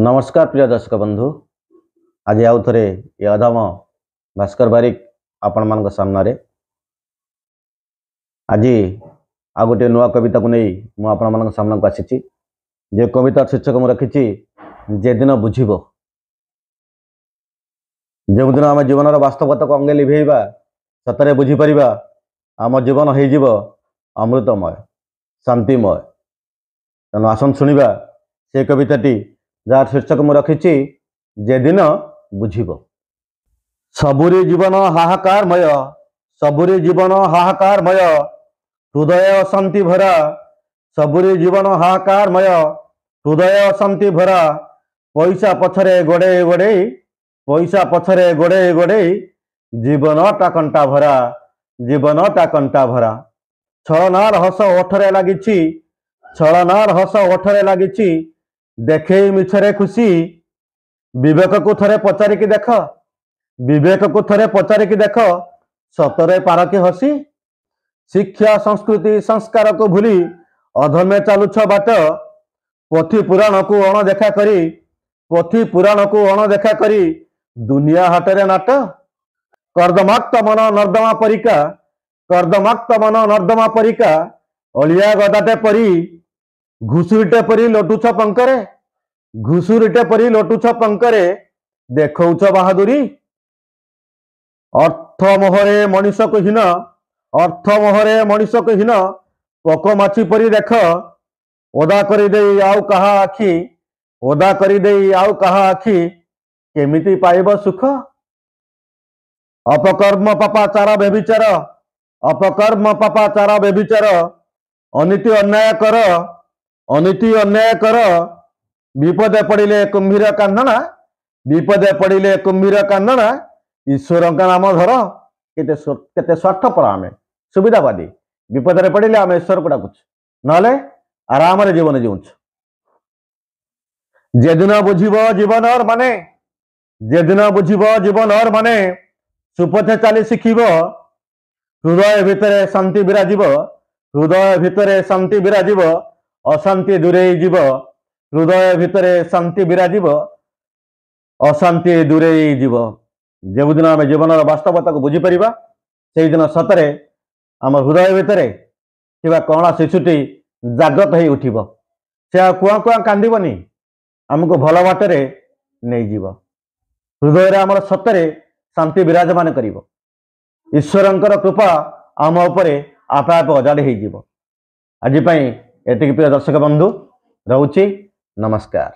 नमस्कार प्रिय दर्शक बंधु। आज आउ थे ये अधम भास्कर बारिक आपण मान सामने आज आ गोटे नुआ कविता को नहीं मुझे सामना को आसी जे कविता शीर्षक मुझे रखी जे दिन बुझीब। जो दिन आम जीवन वास्तवता को अंगे लिभेबा सतरे बुझीपर आम जीवन हो अमृतमय शांतिमय। तेणु आसन शुणा से कविताटी जार शीर्षक मुझे रखी जे दिन बुझीब। सबुरी जीवन हाहाकारमय, सबुरी जीवन हाहाकारमय, हृदय अशांति भरा, सबुरी जीवन हाहाकारमय, हृदय अशांति भरा, पैसा पछरे गोड़े गोड़े, पैसा पछरे गोड़े गोड़े, जीवनटा कंटा भरा, जीवनटा कंटा भरा। छलनार हस ओठरे लागिछि, छलनार हस ओठरे लागिछि, देखे मिछरे खुशी, विवेक को थरे पचारिकी देख, विवेक को थरे पचारिकी देख, सतरे पारकी हसी। शिक्षा संस्कृति संस्कार को भूली अधमे चालुछ बाट, पोथी पुराण को अणदेखा करी, पोथी पुराण को अणदेखा करी, दुनिया हाटरे नाट। कर्दमाक्त मन नर्दमा परिका, कर्दमाक्त मन नर्दमा परिका, अलिया गदाटे परी, घुसुरीटे परी लोटुछ पंकरे, घुसुरीटे परी लोटुछ पंकरे, देखौछ बहादुरी। अर्थ मोहरे मनीष को हीन, अर्थ मोहरे मनीष को हीन, पको माछी परी देख, ओदा करी देई आउ कहा आखि, ओदा करी देई आउ कहा आखि, केमिति पाइब सुख। अपकर्म पापाचार व्यभिचार, अपकर्म पापाचार व्यभिचार, अनीति अन्याय कर, अनीति अन्याय कर, विपदे पड़िले कुंभीर कांदना, विपदे पड़िले कुंभीर कांदना, ईश्वर का नाम धर। केते स्वार्थपर आमे सुविधावादी, विपदे पड़िले आम ईश्वर को डाकुछ, नले आराम जीवन जीउछ। जे दिन बुझीब जीवन और माने, जे दिन बुझीब जीवन और माने, सुपथे चली शिखिब, हृदय भितरे शांति विराजिब, हृदय भितरे शांति विराजिब, अशांति दूरे जीव, हृदय भितरे शांति विराजिब, अशांति दूरे जीव। जो दिन आम जीवन वास्तवता को बुझीपर से दिन सतरे आम हृदय भितरे कणा शिशुटी जागृत हो उठिब, से कुआ कुआ कांदीबनी, आमको भल बाटर नहीं जीव। हृदय आमर सतरे शांति विराजमान करिब, ईश्वरंकर कृपा आम उपरे आपे आपे अजाड़ी हो। आज एटिक प्रिय दर्शक बंधु, रहुछि नमस्कार।